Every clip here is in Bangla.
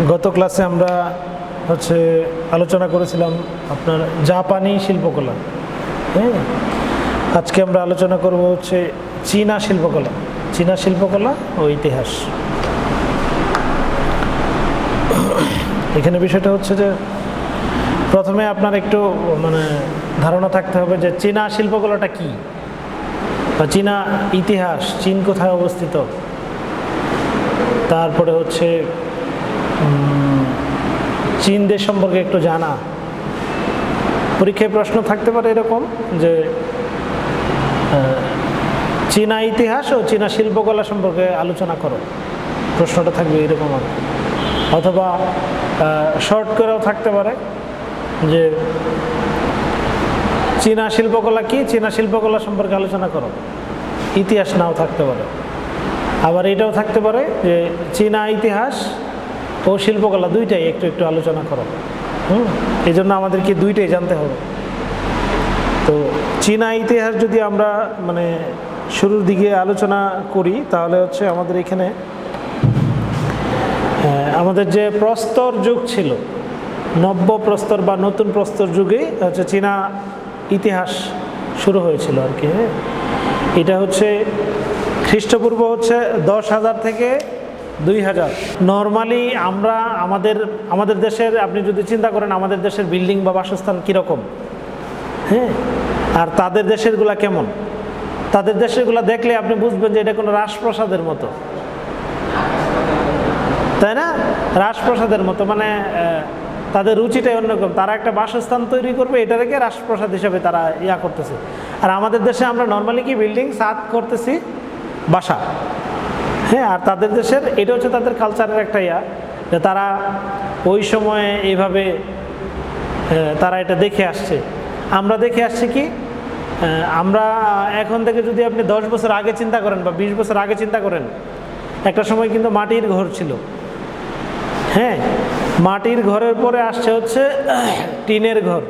গত ক্লাসে আমরা আলোচনা করেছিলাম আপনার জাপানি শিল্পকলা। হ্যাঁ, আজকে আমরা আলোচনা করব চীনা শিল্পকলা। চীনা শিল্পকলা ও ইতিহাস। এখানে বিষয়টা যে প্রথমে আপনার একটু ধারণা থাকতে হবে যে চীনা শিল্পকলাটা কি, বা চীনা ইতিহাস, চীন কোথায় অবস্থিত। তারপরে চীন দেশ সম্পর্কে একটু জানা। পরীক্ষায় প্রশ্ন থাকতে পারে এরকম যে চীনা ইতিহাস ও চীনা শিল্পকলা সম্পর্কে আলোচনা করো, প্রশ্নটা থাকবে এরকম। অথবা শর্ট করেও থাকতে পারে যে চীনা শিল্পকলা কি, চীনা শিল্পকলা সম্পর্কে আলোচনা করো, ইতিহাস নাও থাকতে পারে। আবার এটাও থাকতে পারে যে চীনা ইতিহাস ও শিল্পকলা দুইটাই একটু একটু আলোচনা করো। এই জন্য আমাদেরকে দুইটাই জানতে হবে। তো চীনা ইতিহাস যদি আমরা শুরুর দিকে আলোচনা করি, তাহলে আমাদের এখানে আমাদের যে প্রস্তর যুগ ছিল, নব্য প্রস্তর বা নতুন প্রস্তর যুগে চীনা ইতিহাস শুরু হয়েছিল আর কি। হ্যাঁ, এটা খ্রিস্টপূর্ব 10,000 থেকে 2,000। নর্মালি আমরা আমাদের দেশের, আপনি যদি চিন্তা করেন আমাদের দেশের বিল্ডিং বা বাসস্থান কীরকম, হ্যাঁ, আর তাদের দেশেরগুলা কেমন। তাদের দেশেরগুলা দেখলে আপনি বুঝবেন যে এটা কোনো রাজপ্রাসাদের মতো, তাই না? রাজপ্রাসাদের মতো, তাদের রুচিটাই অন্যরকম। তারা একটা বাসস্থান তৈরি করবে, এটা রেখে রাজপ্রাসাদ হিসেবে তারা করতেছে। আর আমাদের দেশে আমরা নর্মালি কি বিল্ডিং ছাদ করতেছি, বাসা। হ্যাঁ, আর তাদের দেশের এটা তাদের কালচারের একটা যে তারা ওই সময়ে এইভাবে তারা এটা দেখে আসছে। আমরা দেখে আসছি কি, আমরা এখন থেকে যদি আপনি 10 বছর আগে চিন্তা করেন বা 20 বছর আগে চিন্তা করেন, একটা সময় কিন্তু মাটির ঘর ছিল। হ্যাঁ, মাটির ঘরের পরে আসছে টিনের ঘর।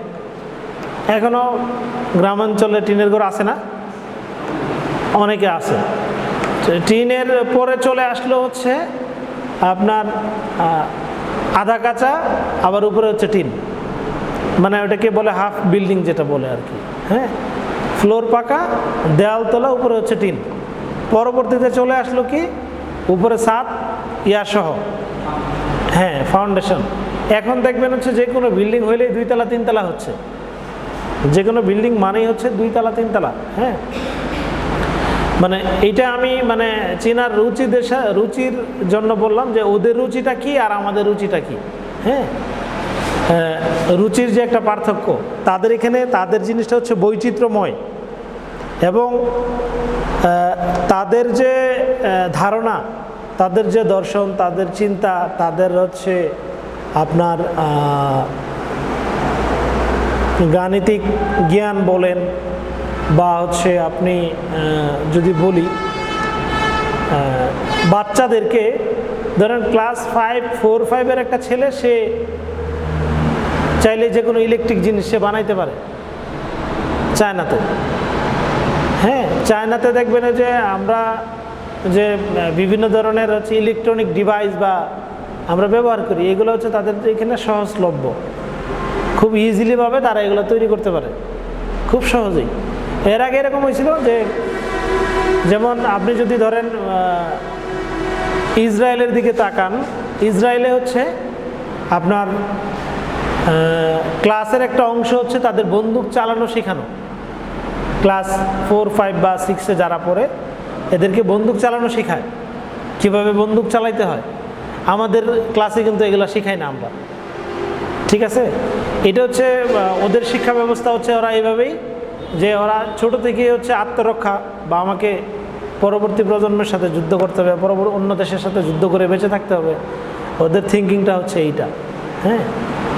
এখনো গ্রামাঞ্চলে টিনের ঘর আছে না? অনেকে আছে। টিনের পরে চলে আসলো আপনার আধা কাঁচা, আবার উপরে টিন, ওটাকে বলে হাফ বিল্ডিং যেটা বলে আর কি। হ্যাঁ, ফ্লোর পাকা, দেয়াল তোলা, উপরে টিন। পরবর্তীতে চলে আসলো কি, উপরে ছাদ সহ, হ্যাঁ, ফাউন্ডেশন। এখন দেখবেন যে কোনো বিল্ডিং হইলেই 2 তলা 3 তলা হচ্ছে। যে কোনো বিল্ডিং মানেই 2 তলা 3 তলা। হ্যাঁ, এইটা আমি চীনার রুচির জন্য বললাম যে ওদের রুচিটা কি আর আমাদের রুচিটা কি। হ্যাঁ, রুচির যে একটা পার্থক্য, তাদের এখানে তাদের জিনিসটা বৈচিত্র্যময়, এবং তাদের যে ধারণা, তাদের যে দর্শন, তাদের চিন্তা, তাদের আপনার গাণিতিক জ্ঞান বলেন, বা আপনি যদি বলি বাচ্চাদেরকে ধরেন ক্লাস 4-5-এর একটা ছেলে, সে চাইলে যে কোনো ইলেকট্রিক জিনিস সে বানাইতে পারে চায়নাতে। হ্যাঁ, চায়নাতে দেখবেন যে আমরা যে বিভিন্ন ধরনের ইলেকট্রনিক ডিভাইস বা আমরা ব্যবহার করি, এগুলো তাদের এখানে সহজলভ্য, খুব ইজিলিভাবে তারা এগুলো তৈরি করতে পারে, খুব সহজেই। এর আগে এরকম হয়েছিল যে, যেমন আপনি যদি ধরেন ইসরায়েলের দিকে তাকান, ইসরায়েলে আপনার ক্লাসের একটা অংশ তাদের বন্দুক চালানো শেখানো। ক্লাস 4-5 বা 6-এ যারা পড়ে, এদেরকে বন্দুক চালানো শেখায়, কিভাবে বন্দুক চালাইতে হয়। আমাদের ক্লাসে কিন্তু এগুলো শেখায় না আমরা, ঠিক আছে? এটা ওদের শিক্ষা ব্যবস্থা ওরা এইভাবেই, যে ওরা ছোট থেকে আত্মরক্ষা, বা আমাকে পরবর্তী প্রজন্মের সাথে যুদ্ধ করতে হবে, অন্য দেশের সাথে যুদ্ধ করে বেঁচে থাকতে হবে। ওদের থিঙ্কিংটা এইটা। হ্যাঁ,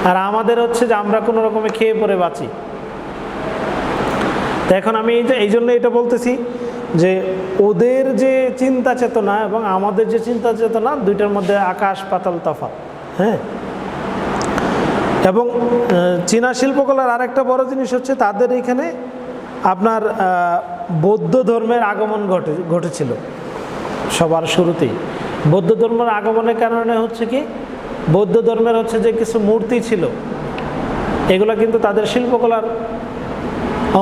আর আমাদের যে আমরা কোনো রকমে খেয়ে পরে বাঁচি। তো এখন আমি এই জন্য এটা বলতেছি যে ওদের যে চিন্তা চেতনা এবং আমাদের যে চিন্তা চেতনা, দুইটার মধ্যে আকাশ পাতাল তফাৎ। হ্যাঁ, এবং চীনা শিল্পকলার আরেকটা বড় জিনিস তাদের এখানে আপনার বৌদ্ধ ধর্মের আগমন ঘটেছিল সবার শুরুতেই। বৌদ্ধ ধর্মের আগমনের কারণে কি বৌদ্ধ ধর্মের হচ্ছে যে কিছু মূর্তি ছিল, এগুলো কিন্তু তাদের শিল্পকলার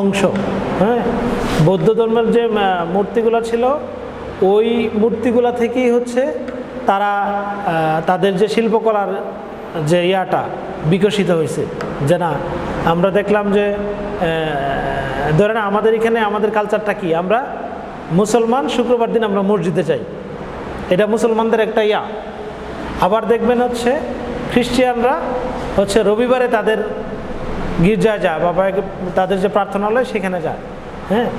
অংশ। হ্যাঁ, বৌদ্ধ ধর্মের যে মূর্তিগুলো ছিল ওই মূর্তিগুলো থেকেই হচ্ছে তারা তাদের যে শিল্পকলার যে ইয়াটা বিকশিত হয়েছে। যে না, আমরা দেখলাম যে ধরেন আমাদের এখানে আমাদের কালচারটা কি, আমরা মুসলমান, শুক্রবার দিন আমরা মসজিদে যাই, এটা মুসলমানদের একটা ইয়া। আবার দেখবেন হচ্ছে খ্রিস্টিয়ানরা হচ্ছে রবিবারে তাদের গির্জায় যায় বা তাদের যে প্রার্থনালয় সেখানে যায়। হ্যাঁ,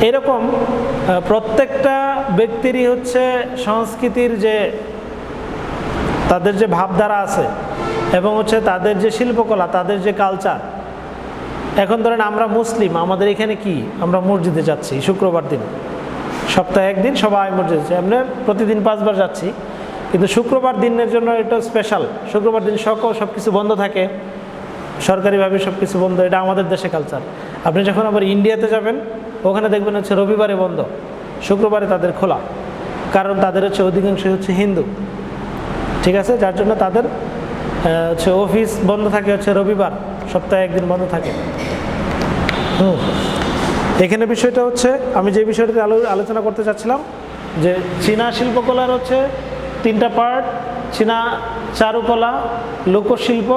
এরকম প্রত্যেকটা ব্যক্তিরই হচ্ছে সংস্কৃতির যে তাদের যে ভাবধারা আছে এবং হচ্ছে তাদের যে শিল্পকলা, তাদের যে কালচার। এখন ধরেন আমরা মুসলিম, আমাদের এখানে কি, আমরা মসজিদে যাচ্ছি শুক্রবার দিন, সপ্তাহে একদিন সবাই মসজিদে যাচ্ছি, আমরা প্রতিদিন 5 বার যাচ্ছি, কিন্তু শুক্রবার দিনের জন্য এটা স্পেশাল। শুক্রবার দিন সব কিছু বন্ধ থাকে, সরকারিভাবে সব কিছু বন্ধ, এটা আমাদের দেশে কালচার। আপনি যখন আবার ইন্ডিয়াতে যাবেন ওখানে দেখবেন হচ্ছে রবিবারে বন্ধ, শুক্রবারে তাদের খোলা, কারণ তাদের হচ্ছে অধিকাংশ হচ্ছে হিন্দু। ঠিক আছে, যার জন্য তাদের হচ্ছে অফিস বন্ধ থাকে হচ্ছে রবিবার, সপ্তাহে একদিন বন্ধ থাকে। এখানে বিষয়টা হচ্ছে আমি যে বিষয়টাতে আলোচনা করতে চাচ্ছিলাম যে চীনা শিল্পকলার হচ্ছে 3টা পার্ট: চীনা চারুকলা, লোকশিল্প,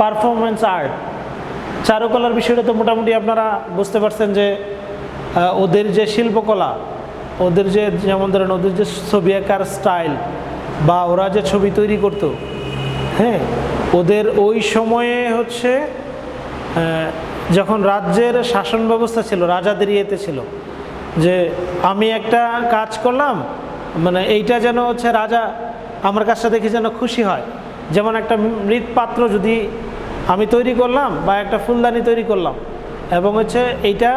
পারফরমেন্স আর্ট। চারুকলার বিষয়টা তো মোটামুটি আপনারা বুঝতে পারছেন যে ওদের যে শিল্পকলা, ওদের যে যেমন ধরেন ওদের যে ছবি আঁকার স্টাইল বা ওরা যে ছবি তৈরি করতো, হ্যাঁ, ওদের ওই সময়ে হচ্ছে যখন রাজ্যের শাসন ব্যবস্থা ছিল, রাজাদের ইয়েতে ছিল যে আমি একটা কাজ করলাম, মানে এইটা যেন হচ্ছে রাজা আমার কাজটা দেখে যেন খুশি হয়। যেমন একটা মৃৎপাত্র যদি আমি তৈরি করলাম বা একটা ফুলদানি তৈরি করলাম এবং হচ্ছে এইটা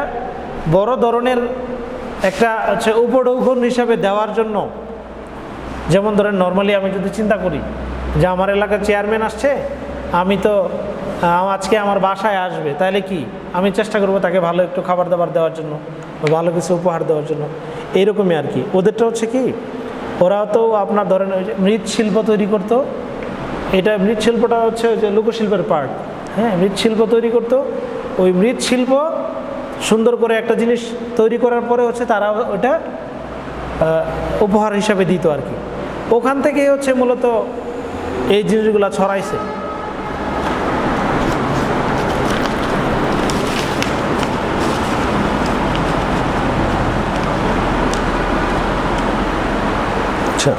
বড় ধরনের একটা হচ্ছে উপঢৌকন হিসাবে দেওয়ার জন্য, যেমন ধরেন নর্মালি আমি যদি চিন্তা করি যে আমার এলাকার চেয়ারম্যান আসছে, আমি তো আজকে আমার বাসায় আসবে, তাহলে কি আমি চেষ্টা করব তাকে ভালো একটু খাবার দাবার দেওয়ার জন্য, ভালো কিছু উপহার দেওয়ার জন্য। এইরকমই আর কি। ওদেরটা হচ্ছে কি, ওরা তো আপনার ধরেন ওই যে মৃৎশিল্প তৈরি করতো, এটা মৃৎশিল্পটা হচ্ছে যে লোকশিল্পের পার্ট। হ্যাঁ, মৃৎশিল্প তৈরি করতো, ওই মৃৎশিল্প সুন্দর করে একটা জিনিস তৈরি করার পরে হচ্ছে তারা ওটা উপহার হিসাবে দিত আর কি। ওখান থেকেই হচ্ছে মূলত এই জিনিসগুলো ছড়াইছে। আচ্ছা,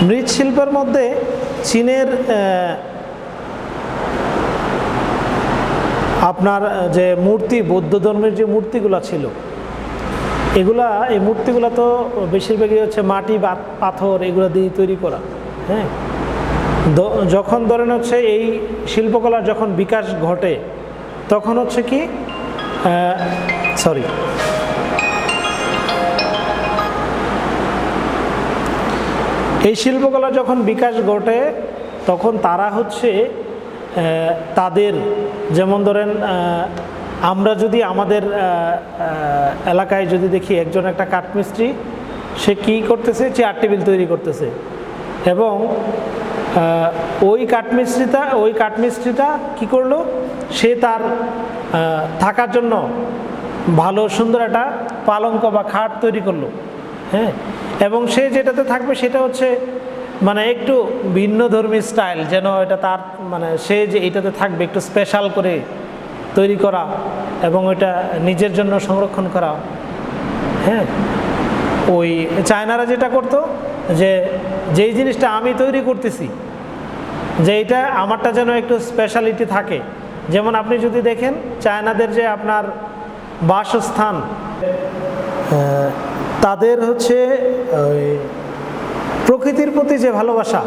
মৃৎশিল্পের মধ্যে চীনের আপনার যে মূর্তি, বৌদ্ধ ধর্মের যে মূর্তিগুলো ছিল, এই মূর্তিগুলো তো বেশিরভাগই হচ্ছে মাটি বা পাথর এগুলো দিয়ে তৈরি করা। হ্যাঁ, যখন ধরেন হচ্ছে এই শিল্পকলার যখন বিকাশ ঘটে তখন হচ্ছে কি এই শিল্পকলার যখন বিকাশ ঘটে তখন তারা হচ্ছে তাদের, যেমন ধরেন আমরা যদি আমাদের এলাকায় যদি দেখি একজন একটা কাঠমিস্ত্রি, সে কি করতেছে, চেয়ার টেবিল তৈরি করতেছে, এবং ওই কাঠমিস্ত্রিটা কি করলো, সে তার থাকার জন্য ভালো সুন্দর একটা পালঙ্ক বা খাট তৈরি করলো। হ্যাঁ, এবং সে যেটাতে থাকবে সেটা হচ্ছে মানে একটু ভিন্ন ধর্মী স্টাইল, যেন এটা তার মানে সে যে এটাতে থাকবে একটু স্পেশাল করে তৈরি করা এবং ওইটা নিজের জন্য সংরক্ষণ করা। হ্যাঁ, ওই চায়নারা যেটা করতো যে যেই জিনিসটা আমি তৈরি করতেছি, যে এইটা আমারটা যেন একটু স্পেশালিটি থাকে। যেমন আপনি যদি দেখেন চায়নাদের যে আপনার বাসস্থান, তাদের হচ্ছে প্রকৃতির প্রতি যে ভালোবাসা,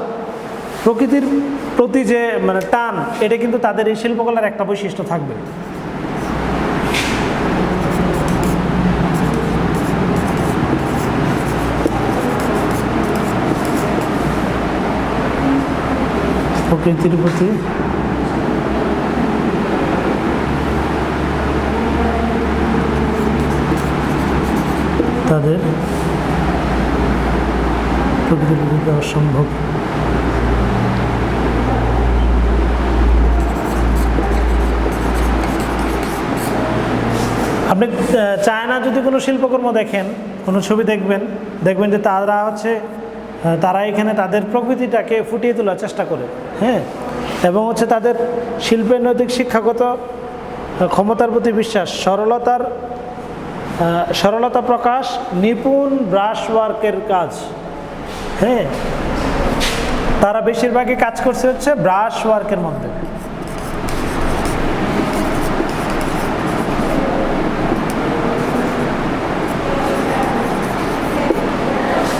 প্রকৃতির প্রতি যে মানে টান, এটা কিন্তু তাদের এই শিল্পকলার একটা বৈশিষ্ট্য থাকবে। প্রকৃতির প্রতি তাদের প্রকৃতির দেওয়া সম্ভব। আপনি চায়না যদি কোনো শিল্পকর্ম দেখেন, কোনো ছবি দেখবেন, দেখবেন যে তারা এখানে তাদের প্রকৃতিটাকে ফুটিয়ে তোলার চেষ্টা করে, হ্যাঁ, এবং তাদের শিল্পের নৈতিক শিক্ষাগত ক্ষমতার প্রতি বিশ্বাস, সরলতা প্রকাশ, নিপুণ ব্রাশ ওয়ার্কের কাজ, হ্যাঁ, তারা বেশিরভাগই কাজ করছে ব্রাশ ওয়ার্কের মধ্যে।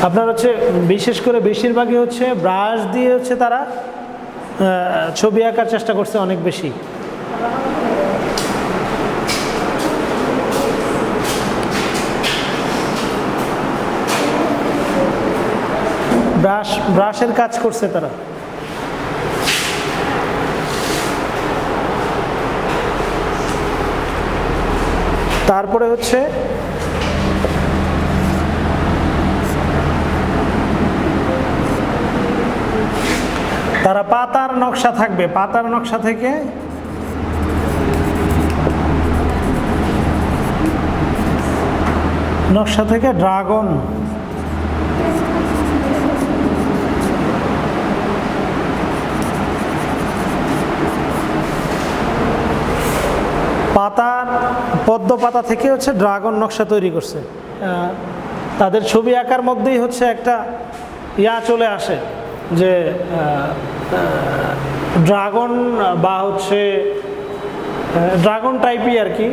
আপনার বিশেষ করে বেশিরভাগই ব্রাশ দিয়ে তারা ছবি আঁকার চেষ্টা করছে অনেক বেশি। ব্রাশের কাজ করছে তারা। তারপরে তারা পাতার নকশা থাকবে, পাতার নকশা থেকে ড্রাগন, পদ্ম পাতা থেকে ড্রাগন নকশা তৈরি করছে। তাদের ছবি আঁকার মধ্যেই একটা চলে আসে যে ড্রাগন বা ড্রাগন টাইপই আর কি।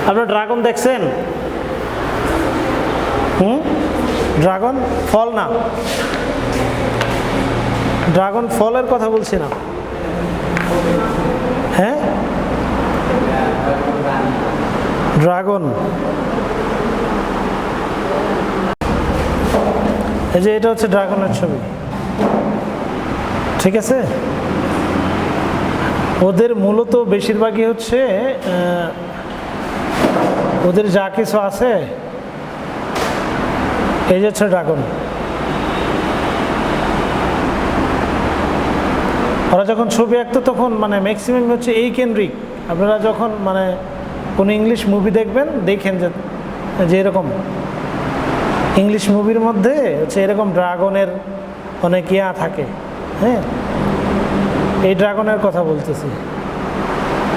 আপনারা ড্রাগন দেখছেন? ড্রাগন ফল না, ড্রাগন ফলের কথা বলছি না, হ্যাঁ, ড্রাগন, এই যে এটা ড্রাগনের ছবি, ঠিক আছে। ওদের মূলত বেশিরভাগই ওদের যা কিছু আছে এই যে ড্রাগন। ওরা যখন ছবি আঁকতো তখন ম্যাক্সিমাম এই কেন্দ্রিক। আপনারা যখন কোনো ইংলিশ মুভি দেখবেন, দেখেন যে এরকম ইংলিশ মুভির মধ্যে এরকম ড্রাগনের অনেক থাকে, হ্যাঁ, এই ড্রাগনের কথা বলতেছি।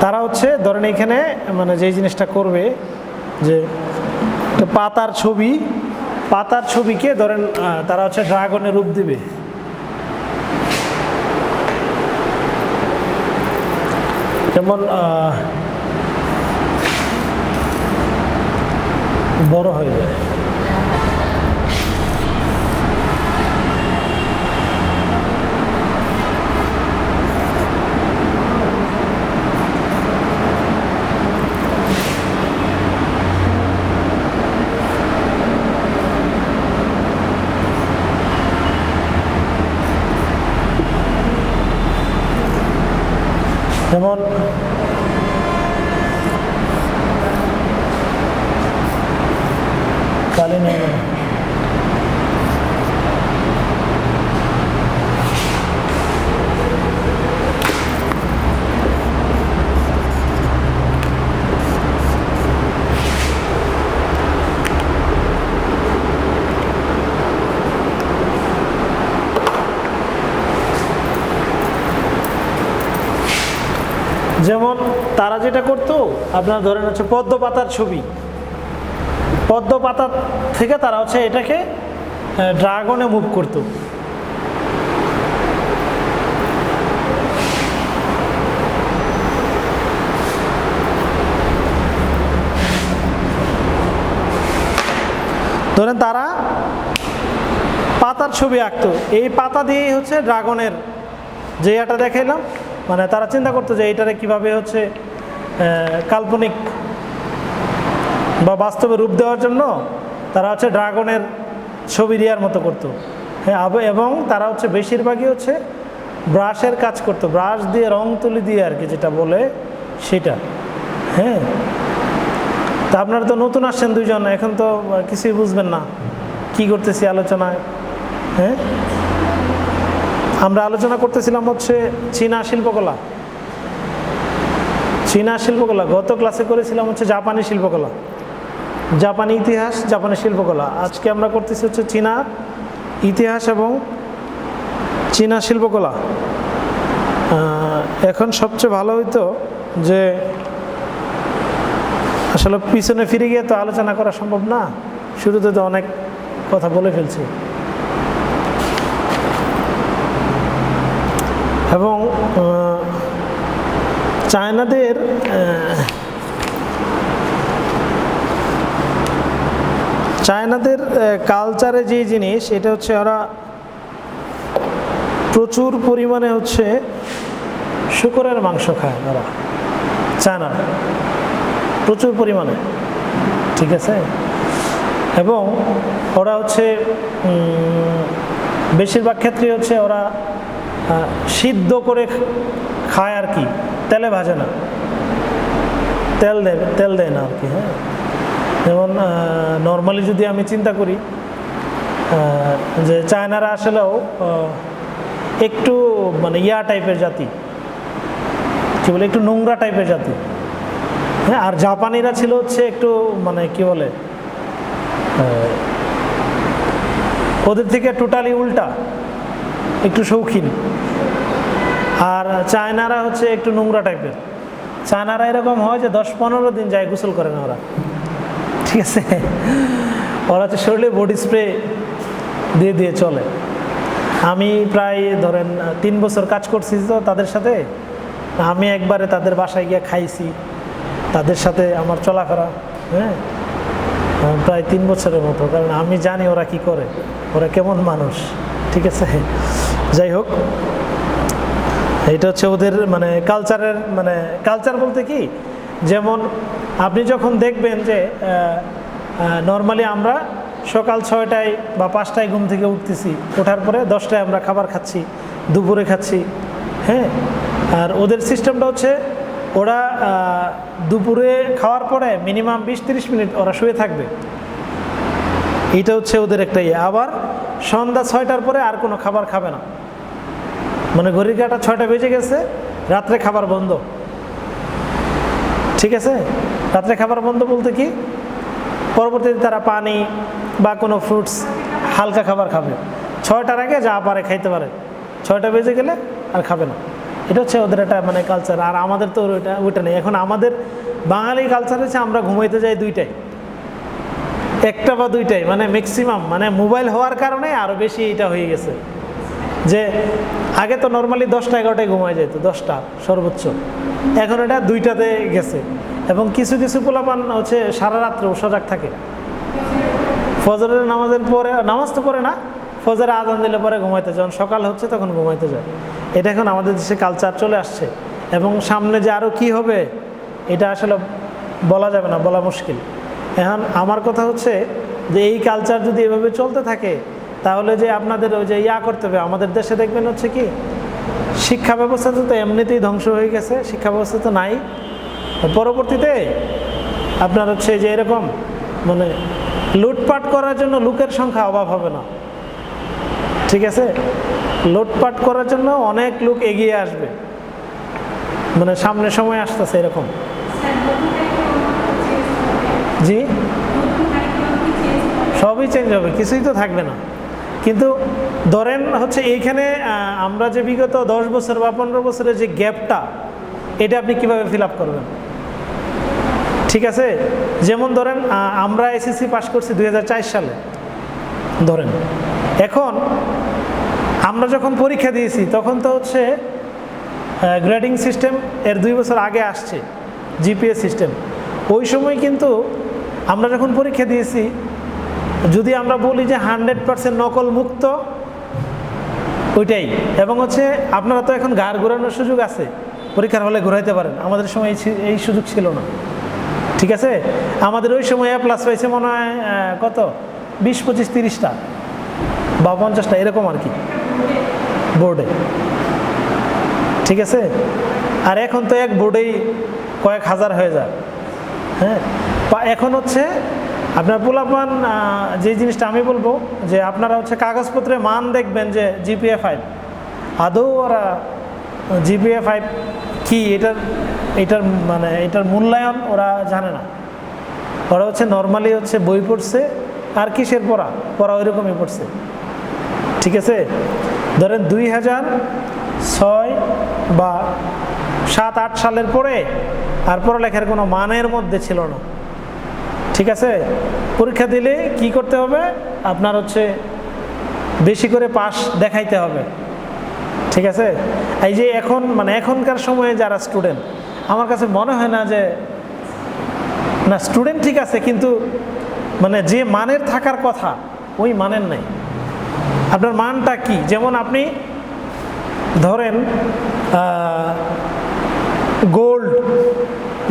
তারা ধরেন এখানে যে জিনিসটা করবে যে পাতার ছবিকে ধরেন তারা ড্রাগনের রূপ দিবে। যেমন বড় হয়ে যায়, যেমন কালীন, যেমন তারা যেটা করতো, আপনার ধরেন পদ্ম পাতার ছবি, পদ্ম পাতা থেকে তারা এটাকে ড্রাগনে মুভ করতো। ধরেন তারা পাতার ছবি আঁকতো, এই পাতা দিয়েই ড্রাগনের যে এটা দেখাইলাম, তারা চিন্তা করতো যে এইটারে কিভাবে কাল্পনিক বা বাস্তবে রূপ দেওয়ার জন্য তারা ড্রাগনের ছবি দেওয়ার মতো করতো, হ্যাঁ, এবং তারা বেশিরভাগই ব্রাশের কাজ করতো, ব্রাশ দিয়ে রং তুলি দিয়ে আর কি যেটা বলে সেটা, হ্যাঁ। তা আপনারা তো নতুন আসছেন দুইজন, এখন তো কিছুই বুঝবেন না কি করতেছি আলোচনায়, হ্যাঁ, আমরা আলোচনা করতেছিলাম হচ্ছে চীনা শিল্পকলা। চীনা শিল্পকলা গত ক্লাসে করেছিলাম হচ্ছে জাপানি শিল্পকলা, জাপানি ইতিহাস, জাপানি শিল্পকলা। আজকে আমরা করতেছি হচ্ছে চীনা ইতিহাস এবং চীনা শিল্পকলা। এখন সবচেয়ে ভালো হইতো যে আসলে পিছনে ফিরে গিয়ে তো আলোচনা করা সম্ভব না, শুরুতে তো অনেক কথা বলে ফেলছি। এবং চায়নাদের কালচারে যে জিনিস, এটা হচ্ছে ওরা প্রচুর পরিমাণে হচ্ছে শূকরের মাংস খায়। ওরা চায়না প্রচুর পরিমাণে, ঠিক আছে। এবং ওরা হচ্ছে বেশিরভাগ ক্ষেত্রে হচ্ছে ওরা সিদ্ধ করে খায় আর কি, তেলে ভাজে না, তেল দেয় না আর কি। হ্যাঁ, যেমন নর্মালি যদি আমি চিন্তা করি যে চায়নারা আসলেও একটু মানে টাইপের জাতি, কি বলে, একটু নোংরা টাইপের জাতি। হ্যাঁ, আর জাপানিরা ছিল হচ্ছে একটু মানে কি বলে, ওদের থেকে টোটালি উল্টা, একটু শৌখিন। আর চায়নারা হচ্ছে একটু নোংরা টাইপের। চায়নারা এরকম হয় যে 10-15 দিন যায় গোসল করে না ওরা, ঠিক আছে। ওরা হচ্ছে শরীরে বডি স্প্রে দিয়ে দিয়ে চলে। আমি প্রায় ধরেন 3 বছর কাজ করছি তো তাদের সাথে। আমি একবারে তাদের বাসায় গিয়ে খাইছি, তাদের সাথে আমার চলাফেরা, হ্যাঁ, প্রায় 3 বছরের মতো। কারণ আমি জানি ওরা কি করে, ওরা কেমন মানুষ, ঠিক আছে। যাই হোক, এটা হচ্ছে ওদের মানে কালচারের, মানে কালচার বলতে কি, যেমন আপনি যখন দেখবেন যে নর্মালি আমরা সকাল 6টায় বা 5টায় ঘুম থেকে উঠতেছি, ওঠার পরে 10টায় আমরা খাবার খাচ্ছি, দুপুরে খাচ্ছি। হ্যাঁ, আর ওদের সিস্টেমটা হচ্ছে ওরা দুপুরে খাওয়ার পরে মিনিমাম 20-30 মিনিট ওরা শুয়ে থাকবে। এটা হচ্ছে ওদের একটা ইয়ে। আবার সন্ধ্যা 6টার পরে আর কোনো খাবার খাবে না, মানে ঘড়ির কাঁটা 6টা বেজে গেছে, রাত্রে খাবার বন্ধ, ঠিক আছে। রাত্রে খাবার বন্ধ বলতে কি, পরবর্তীতে তারা পানি বা কোনো ফ্রুটস হালকা খাবার খাবে। 6টার আগে যা পারে খাইতে পারে, 6টা বেজে গেলে আর খাবে না। এটা হচ্ছে ওদের একটা মানে কালচার। আর আমাদের তো ওইটা নেই। এখন আমাদের বাঙালি কালচার হচ্ছে আমরা ঘুমাইতে যাই 2টায়, 1টা বা 2টায়, মানে ম্যাক্সিমাম, মানে মোবাইল হওয়ার কারণে আরও বেশি এটা হয়ে গেছে। যে আগে তো নর্মালি 10টা-11টায় ঘুমায় যেত, 10টা সর্বোচ্চ, এখন এটা 2টাতে গেছে। এবং কিছু কিছু পোলাপান হচ্ছে সারা রাত্রে সজাগ থাকে, ফজরের নামাজের পরে, নামাজ তো পড়ে না, ফজরে আজান দিলে পরে ঘুমাইতে, যখন সকাল হচ্ছে তখন ঘুমাইতে যায়। এটা এখন আমাদের দেশে কালচার চলে আসছে। এবং সামনে যে আরও কি হবে এটা আসলে বলা যাবে না, বলা মুশকিল। এখন আমার কথা হচ্ছে যে এই কালচার যদি এভাবে চলতে থাকে তাহলে যে আপনাদের ওই যে করতে হবে। আমাদের দেশে দেখবেন হচ্ছে কি, শিক্ষা ব্যবস্থা তো এমনিতেই ধ্বংস হয়ে গেছে, শিক্ষা ব্যবস্থা তো নাই। পরবর্তীতে আপনার হচ্ছে যে এরকম মানে লুটপাট করার জন্য লোকের সংখ্যা অভাব হবে না, ঠিক আছে। লুটপাট করার জন্য অনেক লোক এগিয়ে আসবে, মানে সামনে সময় আসতেছে এরকম। জি, সবই চেঞ্জ হবে, কিছুই তো থাকবে না। কিন্তু ধরেন হচ্ছে এইখানে আমরা যে বিগত 10 বছর বা 15 বছরের যে গ্যাপটা, এটা আপনি কিভাবে ফিল আপ করবেন, ঠিক আছে। যেমন ধরেন আমরা এসএসসি পাস করছি 2004 সালে ধরেন। এখন আমরা যখন পরীক্ষা দিয়েছি তখন তো হচ্ছে গ্রেডিং সিস্টেম এর 2 বছর আগে আসছে, জিপিএ সিস্টেম। ওই সময় কিন্তু আমরা যখন পরীক্ষা দিয়েছি, যদি আমরা বলি যে 100% নকল মুক্ত, ওইটাই। এবং হচ্ছে আপনারা তো এখন ঘাড় ঘোরানোর সুযোগ আছে, পরীক্ষার হলে ঘোরাইতে পারেন। আমাদের সময় এই সুযোগ ছিল না, ঠিক আছে। আমাদের ওই সময় A+ পাইছে মনে হয় কত, 20-25-30টা বা 50টা এরকম আর কি বোর্ডে, ঠিক আছে। আর এখন তো এক বোর্ডেই কয়েক হাজার হয়ে যায়। হ্যাঁ, এখন হচ্ছে আপনার পোলাপান যে জিনিসটা আমি বলবো যে আপনারা হচ্ছে কাগজপত্রে মান দেখবেন যে জিপিএ 5, আদৌ ওরা জিপিএ 5 কি এটার মানে এটার মূল্যায়ন ওরা জানে না। ওরা হচ্ছে নর্মালি হচ্ছে বই পড়ছে আর কিসের পড়া ওইরকমই পড়ছে, ঠিক আছে। ধরেন 2006 বা 7-8 সালের পরে আর পড়ালেখার কোনো মানের মধ্যে ছিল না, ঠিক আছে। পরীক্ষা দিলে কি করতে হবে, আপনার হচ্ছে বেশি করে পাস দেখাইতে হবে, ঠিক আছে। এই যে এখন মানে এখনকার সময়ে যারা স্টুডেন্ট, আমার কাছে মনে হয় না যে না স্টুডেন্ট ঠিক আছে, কিন্তু মানে যে মানের থাকার কথা ওই মানের নাই। আপনার মানটা কি, যেমন আপনি ধরেন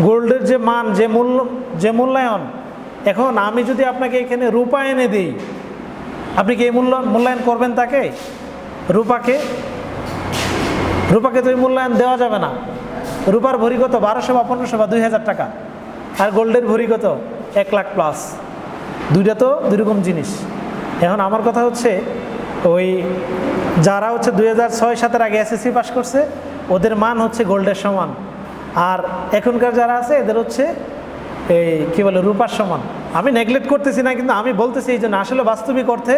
গোল্ডের যে মান, যে মূল্যায়ন, এখন আমি যদি আপনাকে এখানে রূপা এনে দিই, আপনি কি এই মূল্যায়ন করবেন তাকে? রূপাকে তো এই মূল্যায়ন দেওয়া যাবে না। রূপার ভরি কত? 1200 বা 1500 বা 2000 টাকা, আর গোল্ডের ভরি কত? 1 লাখ প্লাস। দুইটা তো দুই রকম জিনিস। এখন আমার কথা হচ্ছে ওই যারা হচ্ছে 2006-7 আগে এসএসসি পাস করছে ওদের মান হচ্ছে গোল্ডের সমান, আর এখনকার যারা আছে এদের হচ্ছে এই কী বলে রূপার সমান। আমি নেগলেক্ট করতেছি না, কিন্তু আমি বলতেছি এই জন্য আসলে বাস্তবিক অর্থে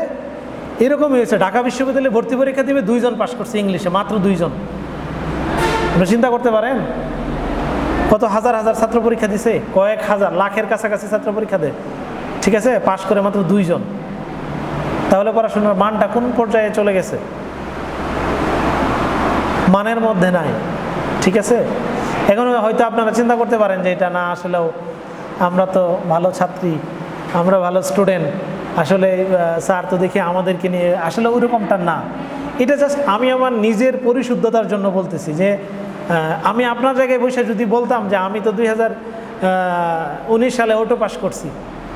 এরকমই হয়েছে। ঢাকা বিশ্ববিদ্যালয়ে ভর্তি পরীক্ষা দিবে 2 জন পাস করছে ইংলিশে, মাত্র 2 জন। আপনি চিন্তা করতে পারেন কত হাজার হাজার ছাত্র পরীক্ষা দিছে, কয়েক হাজার লাখের কাছাকাছি ছাত্র পরীক্ষা দেয়, ঠিক আছে, পাস করে মাত্র 2 জন। তাহলে পড়াশোনার মানটা কোন পর্যায়ে চলে গেছে? মানের মধ্যে নাই, ঠিক আছে। এখন হয়তো আপনারা চিন্তা করতে পারেন যে এটা না, আসলেও আমরা তো ভালো ছাত্রী, আমরা ভালো স্টুডেন্ট, আসলে স্যার তো দেখি আমাদেরকে নিয়ে, আসলে ওইরকমটা না। এটা জাস্ট আমি আমার নিজের পরিশুদ্ধতার জন্য বলতেছি যে আমি আপনার জায়গায় বসে যদি বলতাম যে আমি তো 2019 সালে অটো পাস করছি,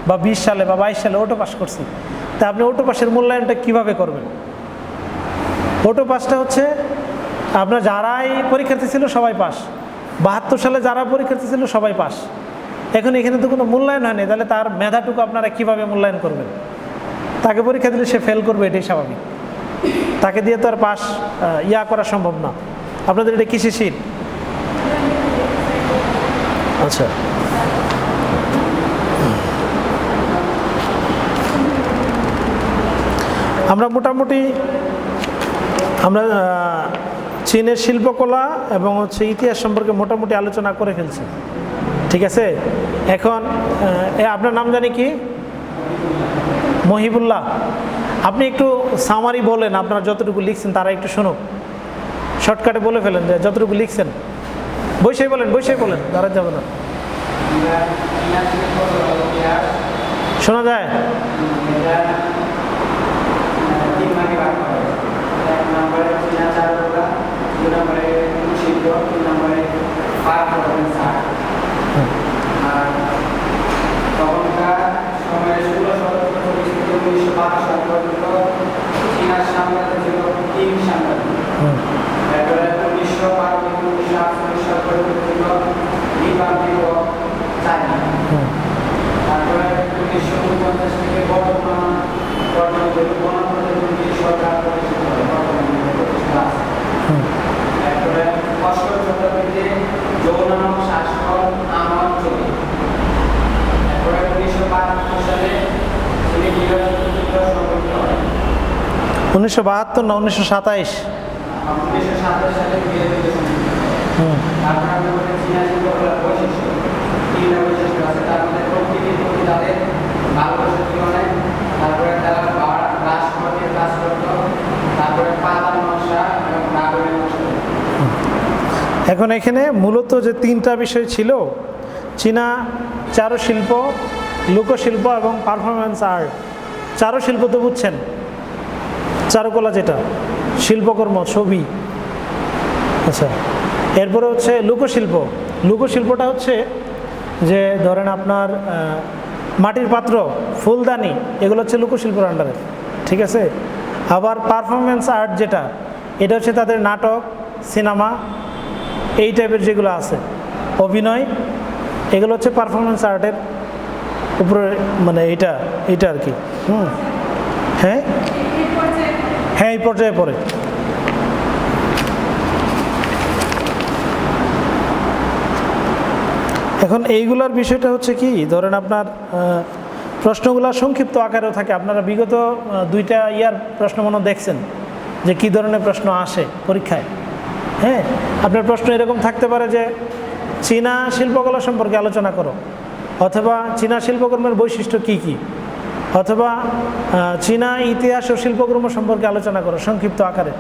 বা 20 সালে বা 22 সালে অটো পাস করছি, তা আপনি অটো পাসের মূল্যায়নটা কীভাবে করবেন? অটো পাসটা হচ্ছে আপনার যারাই পরীক্ষার্থী ছিল সবাই পাস, 72 সালে যারা পরীক্ষার্থী ছিল সবাই পাস। এখন এখানে তো কোনো মূল্যায়ন হয়নি, তাহলে তার মেধাটুকু আপনারা কীভাবে মূল্যায়ন করবেন? তাকে পরীক্ষা দিলে সে ফেল করবে, এটাই স্বাভাবিক। তাকে দিয়ে তো আর পাস করা সম্ভব না। আপনাদের এটা কিসে শীত? আচ্ছা, আমরা মোটামুটি চীনের শিল্পকলা এবং হচ্ছে ইতিহাস সম্পর্কে মোটামুটি আলোচনা করে ফেলছি, ঠিক আছে। এখন আপনার নাম জানি কি? মহিবুল্লাহ। আপনি একটু সামারি বলেন, আপনার যতটুকু লিখছেন তারা একটু শুনুক, শর্টকাটে বলে ফেলেন যে যতটুকু লিখছেন। বসেই বলেন, দাঁড়া যাবে না, শোনা যায়? উনিশশো 1972 না 1927? এখন এখানে মূলত যে 3টা বিষয় ছিল, চীনা চারুশিল্প, লোকশিল্প এবং পারফরমেন্স আর্ট। চারুশিল্প তো বুঝছেন, চারুকলা যেটা শিল্পকর্ম, ছবি। আচ্ছা, এরপরে হচ্ছে লোকশিল্পটা হচ্ছে যে ধরেন আপনার মাটির পাত্র, ফুলদানি, এগুলো হচ্ছে লোকশিল্পের আন্ডারে, ঠিক আছে। আবার পারফরমেন্স আর্ট যেটা, এটা হচ্ছে তাদের নাটক, সিনেমা, এই টাইপের যেগুলো আছে, অভিনয়, এগুলো হচ্ছে পারফরমেন্স আর্টের উপরে মানে এটা এটা আর কি। হ্যাঁ হ্যাঁ, এই পর্যায়ে পড়ে। এখন এইগুলার বিষয়টা হচ্ছে কি, ধরেন আপনার প্রশ্নগুলো সংক্ষিপ্ত আকারেও থাকে। আপনারা বিগত 2টা ইয়ার প্রশ্ন মনে দেখছেন যে কী ধরনের প্রশ্ন আসে পরীক্ষায়। হ্যাঁ, আপনার প্রশ্ন এরকম থাকতে পারে যে চীনা শিল্পকলা সম্পর্কে আলোচনা করো, অথবা চীনা শিল্পকর্মের বৈশিষ্ট্য কি কি, অথবা চীনা ইতিহাস ও শিল্পকর্ম সম্পর্কে আলোচনা করো সংক্ষিপ্ত আকারে।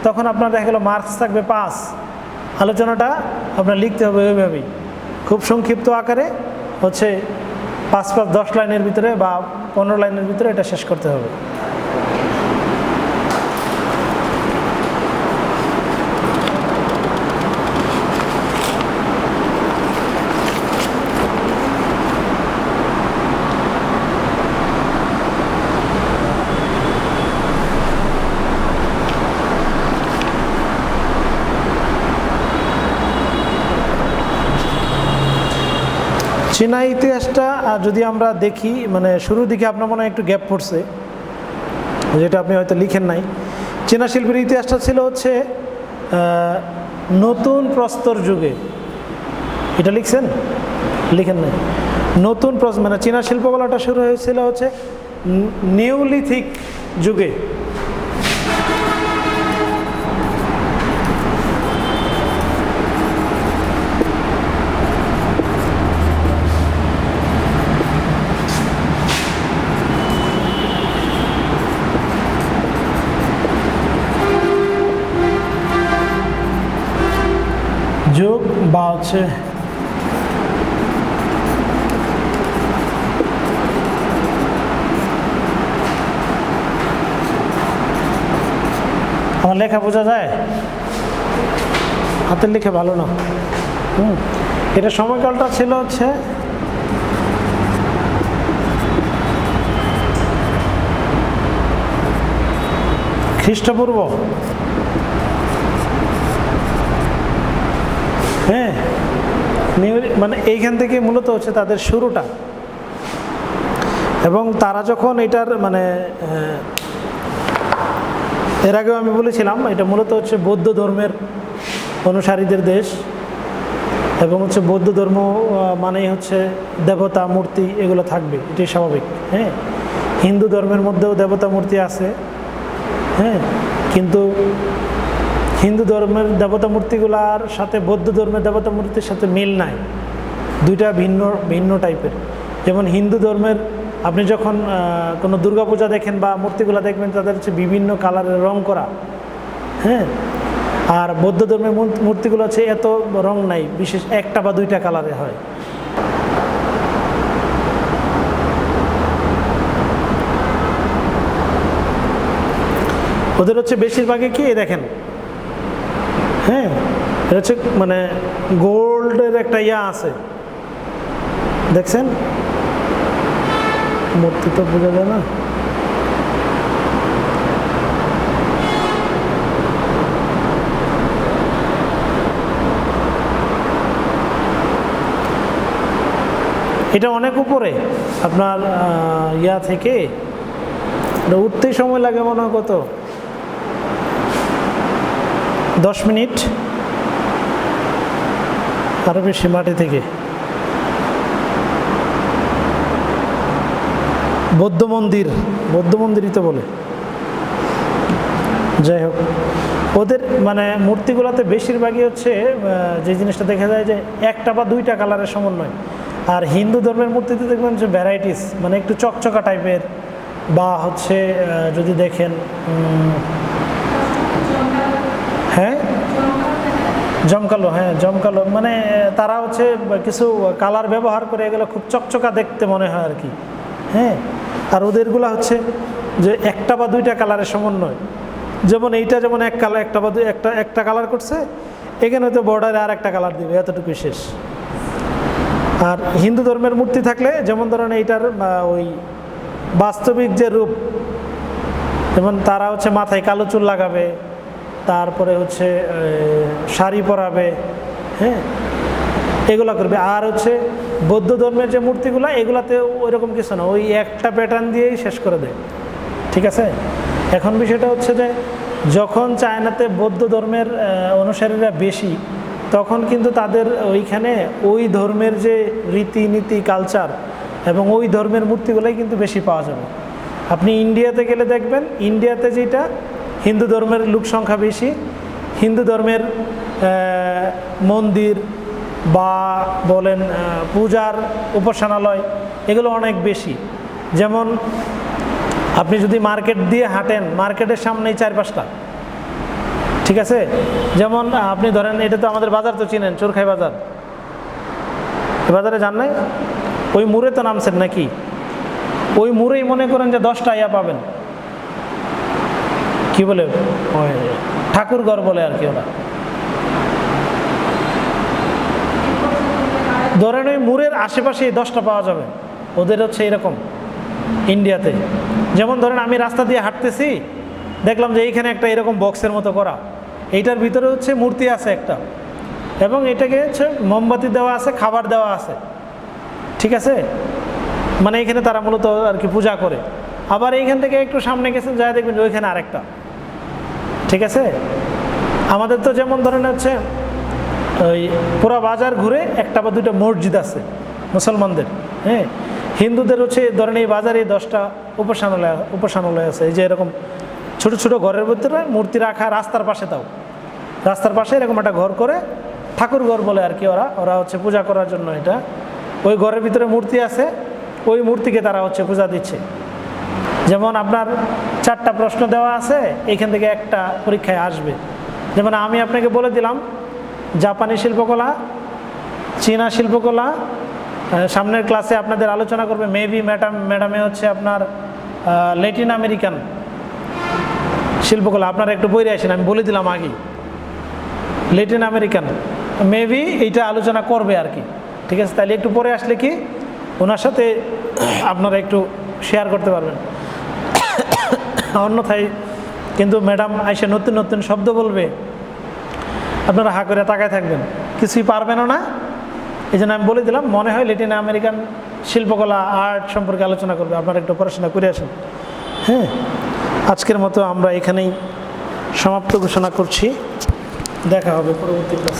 তখন আপনার দেখা গেল মার্কস থাকবে 5। আলোচনাটা আপনার লিখতে হবে ওইভাবেই, খুব সংক্ষিপ্ত আকারে হচ্ছে 5-10 লাইনের ভিতরে বা 15 লাইনের ভিতরে এটা শেষ করতে হবে। চীনা ইতিহাসটা যদি আমরা দেখি, মানে শুরুর দিকে আপনার মনে হয় একটু গ্যাপ পড়ছে, যেটা আপনি হয়তো লিখেন নাই। চীনা শিল্পের ইতিহাসটা ছিল হচ্ছে নতুন প্রস্তর যুগে। এটা লিখছেন? লিখেন নাই। নতুন মানে চীনা শিল্পকলাটা শুরু হয়েছিল হচ্ছে নিওলিথিক যুগে। যুগ বা হচ্ছে আমার লেখা বোঝা যায়? হাতের লেখা ভালো না। এটা সময়কালটা ছিল হচ্ছে খ্রিস্টপূর্ব। হ্যাঁ, মানে এইখান থেকে মূলত হচ্ছে তাদের শুরুটা। এবং তারা যখন এটার মানে এর আগেও আমি বলেছিলাম, এটা মূলত হচ্ছে বৌদ্ধ ধর্মের অনুসারীদের দেশ। এবং হচ্ছে বৌদ্ধ ধর্ম মানেই হচ্ছে দেবতা মূর্তি এগুলো থাকবে, এটাই স্বাভাবিক। হ্যাঁ, হিন্দু ধর্মের মধ্যেও দেবতা মূর্তি আছে। হ্যাঁ, কিন্তু হিন্দু ধর্মের দেবতা মূর্তিগুলার সাথে বৌদ্ধ ধর্মের দেবতা মূর্তির সাথে মিল নাই, দুইটা ভিন্ন ভিন্ন টাইপের। যেমন হিন্দু ধর্মের আপনি যখন কোনো দুর্গাপূজা দেখেন বা মূর্তিগুলো দেখবেন, তাদের হচ্ছে বিভিন্ন কালারের রং করা। হ্যাঁ, আর বৌদ্ধ ধর্মের মূর্তিগুলো হচ্ছে এত রং নাই, বিশেষ 1টা বা 2টা কালারে হয়। ওদের হচ্ছে বেশিরভাগই কি দেখেন, হ্যাঁ, এটা হচ্ছে মানে গোল্ডের একটা ইয়া আছে, দেখছেন? মূর্তি তো বোঝা যায় না। এটা অনেক উপরে আপনার ইয়া থেকে উঠতেই সময় লাগে মনে হয় কত, 10 মিনিট আরো বেশি মাটি থেকে। বৌদ্ধ মন্দিরই তো বলে। যাই হোক, ওদের মানে মূর্তিগুলোতে বেশিরভাগই হচ্ছে যে জিনিসটা দেখা যায় যে 1টা বা 2টা কালারের সমন্বয়। আর হিন্দু ধর্মের মূর্তিতে দেখবেন যে ভ্যারাইটিস, মানে একটু চকচকা টাইপের, বা হচ্ছে যদি দেখেন হ্যাঁ জমকালো, হ্যাঁ জমকালো, মানে তারা হচ্ছে কিছু কালার ব্যবহার করে, এগুলো খুব চকচকা দেখতে মনে হয় আর কি। হ্যাঁ, আর ওদেরগুলো হচ্ছে যে 1টা বা 2টা কালারের সমন্বয়। যেমন এইটা যেমন এক কালার, একটা বা একটা কালার করছে, এখানে হয়তো বর্ডারে আর একটা কালার দিবে, এতটুকু শেষ। আর হিন্দু ধর্মের মূর্তি থাকলে যেমন ধরেন এইটার ওই বাস্তবিক যে রূপ, যেমন তারা হচ্ছে মাথায় কালো চুল লাগাবে, তারপরে হচ্ছে শাড়ি পরাবে, হ্যাঁ এগুলো করবে। আর হচ্ছে বৌদ্ধ ধর্মের যে মূর্তিগুলো এগুলাতে ওইরকম কিছু না, ওই একটা প্যাটার্ন দিয়েই শেষ করে দেয়। ঠিক আছে, এখন বিষয়টা হচ্ছে যে যখন চায়নাতে বৌদ্ধ ধর্মের অনুসারীরা বেশি, তখন কিন্তু তাদের ওইখানে ওই ধর্মের যে রীতিনীতি কালচার এবং ওই ধর্মের মূর্তিগুলোই কিন্তু বেশি পাওয়া যাবে। আপনি ইন্ডিয়াতে গেলে দেখবেন, ইন্ডিয়াতে যেটা হিন্দু ধর্মের লোক সংখ্যা বেশি, হিন্দু ধর্মের মন্দির বা বলেন পূজার উপাসনালয় এগুলো অনেক বেশি। যেমন আপনি যদি মার্কেট দিয়ে হাঁটেন, মার্কেটের সামনেই 4-5টা। ঠিক আছে, যেমন আপনি ধরেন, এটা তো আমাদের বাজার তো চিনেন, চোরখাই বাজার, এ বাজারে যান নাই? ওই মুড়ে তো নামছেন নাকি? ওই মুড়েই মনে করেন যে 10টা ইয়া পাবেন, কি বলে ওই ঠাকুরঘর বলে আর কি ওরা। ধরেন ওই মুড়ের আশেপাশে 10টা পাওয়া যাবে, ওদের হচ্ছে এরকম ইন্ডিয়াতে। যেমন ধরেন আমি রাস্তা দিয়ে হাঁটতেছি, দেখলাম যে এইখানে একটা এরকম বক্সের মতো করা, এইটার ভিতরে হচ্ছে মূর্তি আছে একটা, এবং এটাকে হচ্ছে মোমবাতি দেওয়া আছে, খাবার দেওয়া আছে। ঠিক আছে, মানে এখানে তারা মূলত আর কি পূজা করে। আবার এইখান থেকে একটু সামনে গেছেন, যা দেখবেন যে ওইখানে আরেকটা। ঠিক আছে, আমাদের তো যেমন ধরেন হচ্ছে ওই পুরা বাজার ঘুরে একটা বা দুইটা মসজিদ আছে মুসলমানদের, হ্যাঁ। হিন্দুদের হচ্ছে ধরেন এই বাজারে 10টা উপাসনালয় আছে, এই যে এরকম ছোট ছোট ঘরের ভিতরে মূর্তি রাখা, রাস্তার পাশে, তাও রাস্তার পাশে এরকম একটা ঘর করে, ঠাকুর ঘর বলে আর কি। ওরা হচ্ছে পূজা করার জন্য এটা, ওই ঘরের ভিতরে মূর্তি আছে, ওই মূর্তিকে তারা হচ্ছে পূজা দিচ্ছে। যেমন আপনার 4টা প্রশ্ন দেওয়া আছে, এখান থেকে একটা পরীক্ষায় আসবে। যেমন আমি আপনাকে বলে দিলাম জাপানি শিল্পকলা, চীনা শিল্পকলা, সামনের ক্লাসে আপনাদের আলোচনা করবে মেবি ম্যাডামে হচ্ছে আপনার ল্যাটিন আমেরিকান শিল্পকলা। আপনারা একটু বইরে আসেন, আমি বলে দিলাম আগেই, ল্যাটিন আমেরিকান মেবি এইটা আলোচনা করবে আর কি। ঠিক আছে, তাহলে একটু পরে আসলে কি ওনার সাথে আপনারা একটু শেয়ার করতে পারবেন। অন্যথায় কিন্তু ম্যাডাম আইসে নতুন নতুন শব্দ বলবে, আপনারা হা করে তাকায় থাকবেন, কিছুই পারবেনও না। এই জন্য আমি বলে দিলাম, মনে হয় ল্যাটিন আমেরিকান শিল্পকলা আর্ট সম্পর্কে আলোচনা করবে, আপনারা একটু পড়াশোনা করে আসেন। হ্যাঁ, আজকের মতো আমরা এখানেই সমাপ্ত ঘোষণা করছি, দেখা হবে পরবর্তী ক্লাসে।